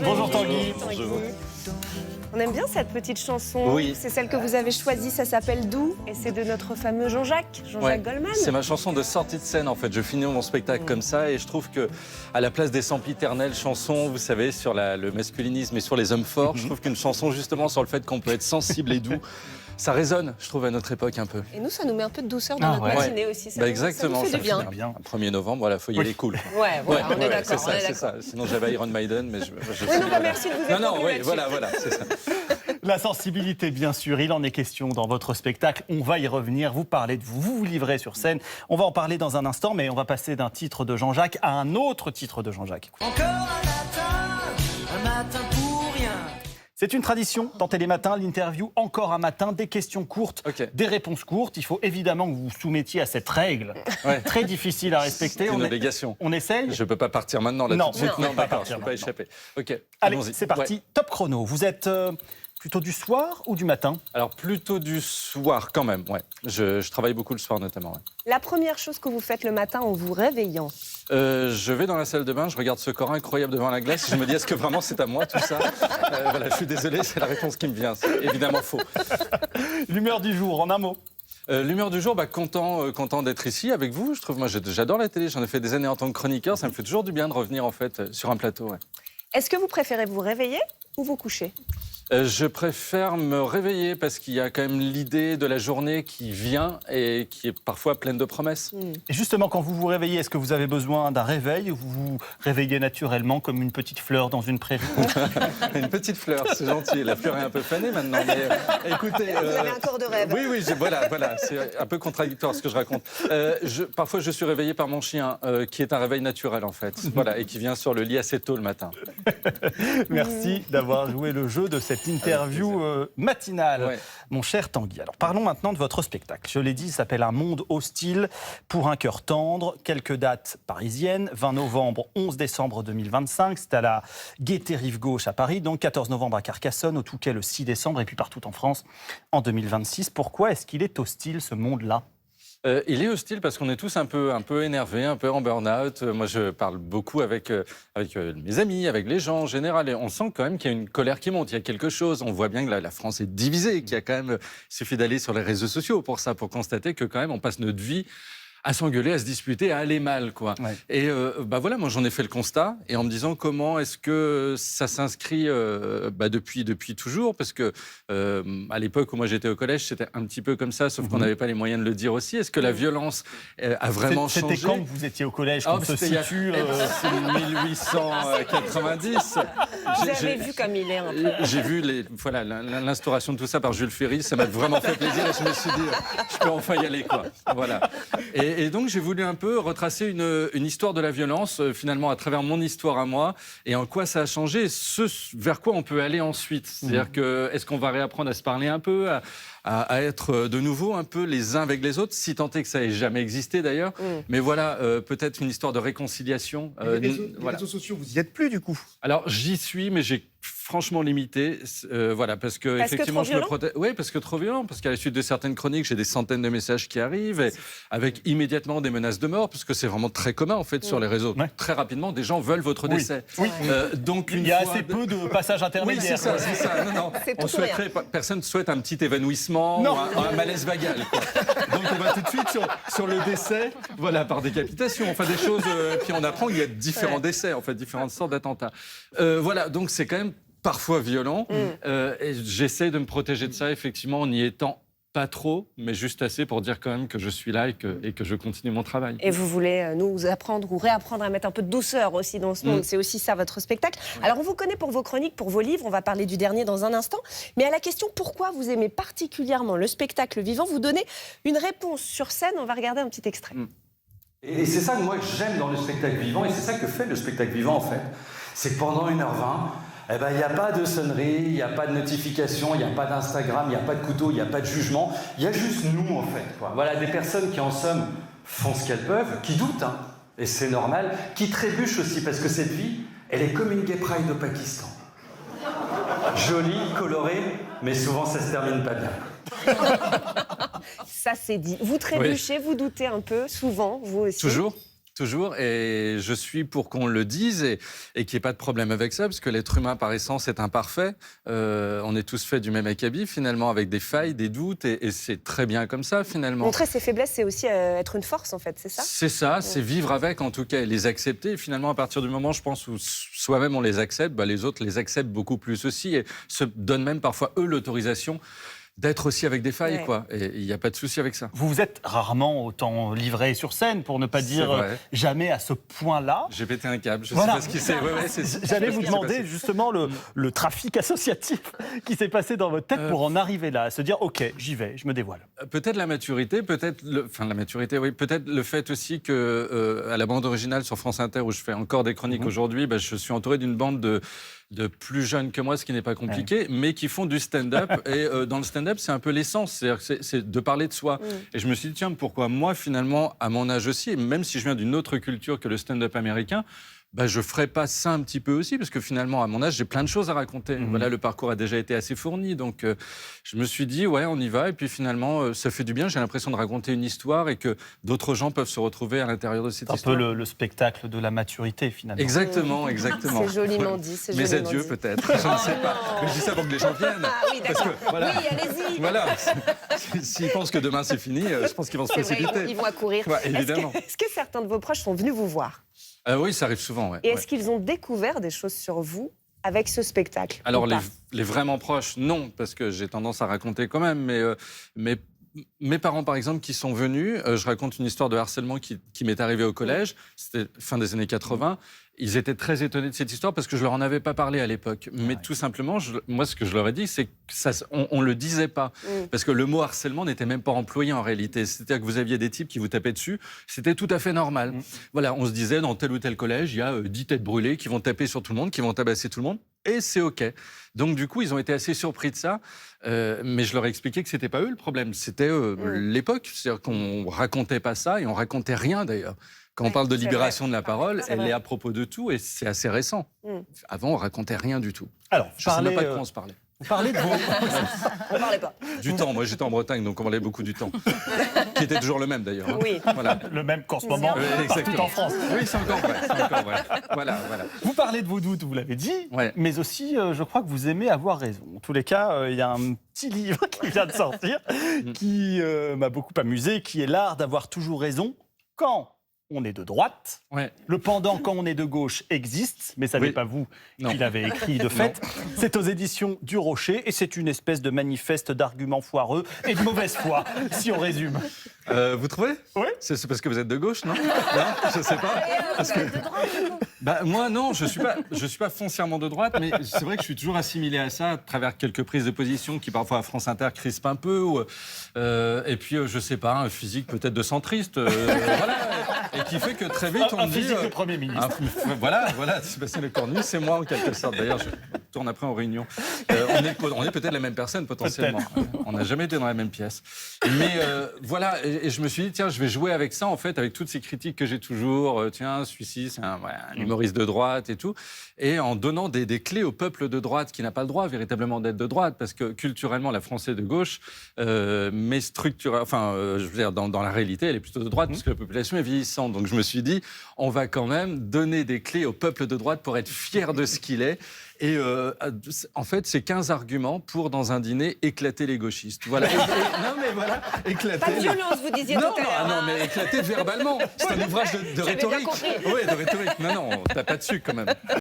Bonjour Tanguy. Bonjour. On aime bien cette petite chanson. Oui. C'est celle que vous avez choisie, ça s'appelle Doux. Et c'est de notre fameux Jean-Jacques Goldman. C'est ma chanson de sortie de scène en fait. Je finis mon spectacle comme ça et je trouve que à la place des sempiternelles chansons, vous savez, sur le masculinisme et sur les hommes forts, je trouve qu'une chanson justement sur le fait qu'on peut être sensible et doux, ça résonne, je trouve, à notre époque un peu. Et nous, ça nous met un peu de douceur dans notre matinée aussi. Ça Exactement, ça nous fait du bien. bien. 1er novembre, voilà, faut y aller cool. Ouais, voilà, on est d'accord. C'est ça. Sinon j'avais Iron Maiden, mais je Oui, non, bah, merci de vous être Non, oui, là-dessus. voilà, c'est ça. La sensibilité, bien sûr, il en est question dans votre spectacle. On va y revenir, vous parlez de vous, vous vous livrez sur scène. On va en parler dans un instant, mais on va passer d'un titre de Jean-Jacques à un autre titre de Jean-Jacques. Encore un matin pour rien. C'est une tradition dans Télématin, l'interview encore un matin, des questions courtes, des réponses courtes. Il faut évidemment que vous vous soumettiez à cette règle très difficile à respecter. C'est une obligation. On essaye. Je ne peux pas partir maintenant là Non, tout de suite. vous ne pouvez pas d'accord, partir je ne peux pas maintenant. échapper. Ok, Allez, allons-y. c'est parti. Ouais. Top chrono. Vous êtes plutôt du soir ou du matin? Alors plutôt du soir quand même, ouais. Je travaille beaucoup le soir notamment. Ouais. La première chose que vous faites le matin en vous réveillant. Je vais dans la salle de bain, je regarde ce corps incroyable devant la glace, je me dis est-ce que vraiment c'est à moi tout ça Voilà, je suis désolé, c'est la réponse qui me vient, c'est évidemment faux. L'humeur du jour, en un mot. L'humeur du jour, content d'être ici avec vous. Je trouve, moi j'adore la télé, j'en ai fait des années en tant que chroniqueur, ça me fait toujours du bien de revenir en fait sur un plateau. Ouais. Est-ce que vous préférez vous réveiller ou vous coucher? Je préfère me réveiller parce qu'il y a quand même l'idée de la journée qui vient et qui est parfois pleine de promesses. Et justement, quand vous vous réveillez, est-ce que vous avez besoin d'un réveil ou vous vous réveillez naturellement comme une petite fleur dans une prairie? Une petite fleur, c'est gentil. La fleur est un peu fanée maintenant. Mais écoutez, Vous avez un corps de rêve. Oui, voilà, c'est un peu contradictoire ce que je raconte. Parfois, je suis réveillé par mon chien, qui est un réveil naturel en fait, voilà, et qui vient sur le lit assez tôt le matin. Merci d'avoir joué le jeu de cette interview matinale, Ouais. mon cher Tanguy. Alors parlons maintenant de votre spectacle. Je l'ai dit, il s'appelle Un monde hostile pour un cœur tendre. Quelques dates parisiennes, 20 novembre, 11 décembre 2025, c'est à la Gaîté Rive Gauche à Paris, donc 14 novembre à Carcassonne, au Touquet le 6 décembre et puis partout en France en 2026. Pourquoi est-ce qu'il est hostile ce monde-là ? Il est hostile parce qu'on est tous un peu énervés, un peu en burn-out. Moi, je parle beaucoup avec mes amis, avec les gens en général, et on sent quand même qu'il y a une colère qui monte. Il y a quelque chose. On voit bien que la France est divisée, qu'il y a quand même. Il suffit d'aller sur les réseaux sociaux pour ça, pour constater que quand même on passe notre vie à s'engueuler, à se disputer, à aller mal, quoi. Ouais. Et voilà, moi j'en ai fait le constat, et en me disant comment est-ce que ça s'inscrit depuis toujours, parce que à l'époque où moi j'étais au collège, c'était un petit peu comme ça, sauf qu'on n'avait pas les moyens de le dire aussi. Est-ce que la violence a vraiment changé? C'était quand que vous étiez au collège qu'on se situe C'est 1890. Vous avez vu comme il est un peu. J'ai vu l'instauration de tout ça par Jules Ferry, ça m'a vraiment fait plaisir, et je me suis dit, je peux enfin y aller, quoi. Voilà. Et donc, j'ai voulu un peu retracer une histoire de la violence, finalement, à travers mon histoire à moi, et en quoi ça a changé, ce vers quoi on peut aller ensuite. C'est-à-dire que, est-ce qu'on va réapprendre à se parler un peu, à être de nouveau un peu les uns avec les autres, si tant est que ça n'ait jamais existé d'ailleurs. Mais voilà, peut-être une histoire de réconciliation. Les réseaux sociaux, vous y êtes plus du coup? Alors, j'y suis, mais j'ai franchement limité, voilà, parce que effectivement, je me protège. Oui, parce que trop violent, parce qu'à la suite de certaines chroniques, j'ai des centaines de messages qui arrivent, et avec immédiatement des menaces de mort, parce que c'est vraiment très commun en fait sur les réseaux. Ouais. Très rapidement, des gens veulent votre décès. Oui. Donc il y a assez peu de passages intermédiaires. Oui, c'est ça. Non. Personne ne souhaite un petit évanouissement ou un malaise vagal, quoi. Donc on va tout de suite sur le décès, voilà, par décapitation. Enfin des choses. Puis on apprend qu'il y a différents décès, en fait, différentes sortes d'attentats. Voilà, donc c'est quand même parfois violent. Et j'essaie de me protéger de ça, effectivement, en y étant pas trop, mais juste assez pour dire quand même que je suis là et que je continue mon travail. Et vous voulez nous apprendre ou réapprendre à mettre un peu de douceur aussi dans ce monde. C'est aussi ça votre spectacle. Ouais. Alors on vous connaît pour vos chroniques, pour vos livres. On va parler du dernier dans un instant. Mais à la question pourquoi vous aimez particulièrement le spectacle vivant, vous donnez une réponse sur scène. On va regarder un petit extrait. Et c'est ça que moi j'aime dans le spectacle vivant, et c'est ça que fait le spectacle vivant en fait. C'est que pendant 1h20, il n'y a pas de sonnerie, il n'y a pas de notification, il n'y a pas d'Instagram, il n'y a pas de couteau, il n'y a pas de jugement. Il y a juste nous, en fait, quoi. Voilà, des personnes qui, en somme, font ce qu'elles peuvent, qui doutent, hein, et c'est normal, qui trébuchent aussi, parce que cette vie, elle est comme une gay pride au Pakistan. Jolie, colorée, mais souvent ça se termine pas bien. Ça, c'est dit. Vous trébuchez, vous doutez un peu, souvent, vous aussi. Toujours. Toujours, et je suis pour qu'on le dise et qu'il n'y ait pas de problème avec ça, parce que l'être humain par essence est imparfait. On est tous faits du même acabit finalement, avec des failles, des doutes, et c'est très bien comme ça finalement. Montrer ses faiblesses, c'est aussi être une force en fait, c'est ça? C'est ça, c'est vivre avec en tout cas, et les accepter. Et finalement, à partir du moment, je pense, où soi-même on les accepte, les autres les acceptent beaucoup plus aussi, et se donnent même parfois eux l'autorisation d'être aussi avec des failles, Ouais. quoi. Et il n'y a pas de souci avec ça. Vous vous êtes rarement autant livré sur scène, pour ne pas C'est dire vrai. jamais à ce point-là. J'ai pété un câble, je Voilà. sais pas ce qui s'est... Ouais, c'est- J'allais je sais vous pas ce qui s'est demander passé. justement le trafic associatif qui s'est passé dans votre tête pour en arriver là, à se dire ok, j'y vais, je me dévoile. Peut-être la maturité, la maturité, oui, peut-être le fait aussi que à la bande originale sur France Inter, où je fais encore des chroniques aujourd'hui, je suis entouré d'une bande de plus jeunes que moi, ce qui n'est pas compliqué, mais qui font du stand-up. Et dans le stand-up, c'est un peu l'essence, c'est de parler de soi. Et je me suis dit, tiens, pourquoi moi, finalement, à mon âge aussi, et même si je viens d'une autre culture que le stand-up américain, je ne ferais pas ça un petit peu aussi, parce que finalement, à mon âge, j'ai plein de choses à raconter. Voilà, le parcours a déjà été assez fourni, donc je me suis dit, ouais, on y va, et puis finalement, ça fait du bien, j'ai l'impression de raconter une histoire et que d'autres gens peuvent se retrouver à l'intérieur de cette C'est un histoire. peu le spectacle de la maturité finalement. Exactement, exactement. C'est joliment dit, c'est Mes joliment adieux, dit. peut-être, je ne sais pas. Mais je dis ça pour que les gens viennent. Ah oui, d'accord. voilà. Oui, allez-y. Voilà, s'ils pensent que demain c'est fini, je pense qu'ils vont se C'est vrai, précipiter. ils vont accourir. Ouais, évidemment. Est-ce que certains de vos proches sont venus vous voir? Oui, ça arrive souvent, ouais. Et est-ce ouais. qu'ils ont découvert des choses sur vous avec ce spectacle? Alors, ou pas les vraiment proches, non, parce que j'ai tendance à raconter quand même, mais mes parents, par exemple, qui sont venus, je raconte une histoire de harcèlement qui m'est arrivée au collège, c'était fin des années 80. Ils étaient très étonnés de cette histoire parce que je leur en avais pas parlé à l'époque. Mais tout simplement, moi, ce que je leur ai dit, c'est qu'on le disait pas. Parce que le mot harcèlement n'était même pas employé en réalité. C'est-à-dire que vous aviez des types qui vous tapaient dessus. C'était tout à fait normal. Voilà, on se disait, dans tel ou tel collège, il y a 10 têtes brûlées qui vont taper sur tout le monde, qui vont tabasser tout le monde. Et c'est OK. Donc, du coup, ils ont été assez surpris de ça. Mais je leur ai expliqué que c'était pas eux le problème. C'était l'époque. C'est-à-dire qu'on racontait pas ça et on racontait rien d'ailleurs. Quand on parle de c'est libération vrai. de la parole, C'est elle vrai. est à propos de tout et c'est assez récent. Avant, on racontait rien du tout. Alors, Je ne sais même pas de quoi on se parlait. vous parlez de vos... On parlait pas. Du temps, moi j'étais en Bretagne, donc on parlait beaucoup du temps. Qui était toujours le même d'ailleurs. hein. Oui. Voilà. le même qu'en ce moment, Exactement. tout en France. Oui, c'est encore vrai. C'est encore vrai. Voilà, voilà. Vous parlez de vos doutes, vous l'avez dit, Ouais. mais aussi, je crois que vous aimez avoir raison. En tous les cas, il y a un petit livre qui vient de sortir qui m'a beaucoup amusé, qui est l'art d'avoir toujours raison quand on est de droite. Ouais. Le pendant quand on est de gauche existe, mais ça Oui. n'est pas vous Non. qui l'avez écrit de fait. C'est aux éditions du Rocher et c'est une espèce de manifeste d'arguments foireux et de mauvaise foi, si on résume. Vous trouvez? Oui. C'est parce que vous êtes de gauche, non? Non, je sais pas. Parce que... moi, non, je suis pas foncièrement de droite, mais c'est vrai que je suis toujours assimilé à ça à travers quelques prises de position qui parfois à France Inter crispent un peu, et puis je sais pas, un physique peut-être de centriste, voilà, et qui fait que très vite on Un me dit physique de Premier ministre. voilà, Sébastien Lecornu, c'est moi en quelque sorte. D'ailleurs, je tourne après en réunion. On est peut-être la même personne potentiellement. On n'a jamais été dans la même pièce. Mais voilà, et je me suis dit, tiens, je vais jouer avec ça, en fait, avec toutes ces critiques que j'ai toujours. Tiens, celui-ci, c'est un humoriste de droite et tout. Et en donnant des clés au peuple de droite qui n'a pas le droit véritablement d'être de droite, parce que culturellement, la France est de gauche, mais je veux dire, dans la réalité, elle est plutôt de droite, parce que la population est vieillissante. Donc je me suis dit, on va quand même donner des clés au peuple de droite pour être fier de ce qu'il est. Et en fait, c'est 15 arguments pour, dans un dîner, éclater les gauchistes. Voilà. Non, mais voilà, éclater. Pas de violence, vous disiez Non, tout à l'heure. non, mais éclater verbalement. C'est un ouvrage de J'avais bien rhétorique. compris. Oui, de rhétorique. Non, t'as pas dessus quand même.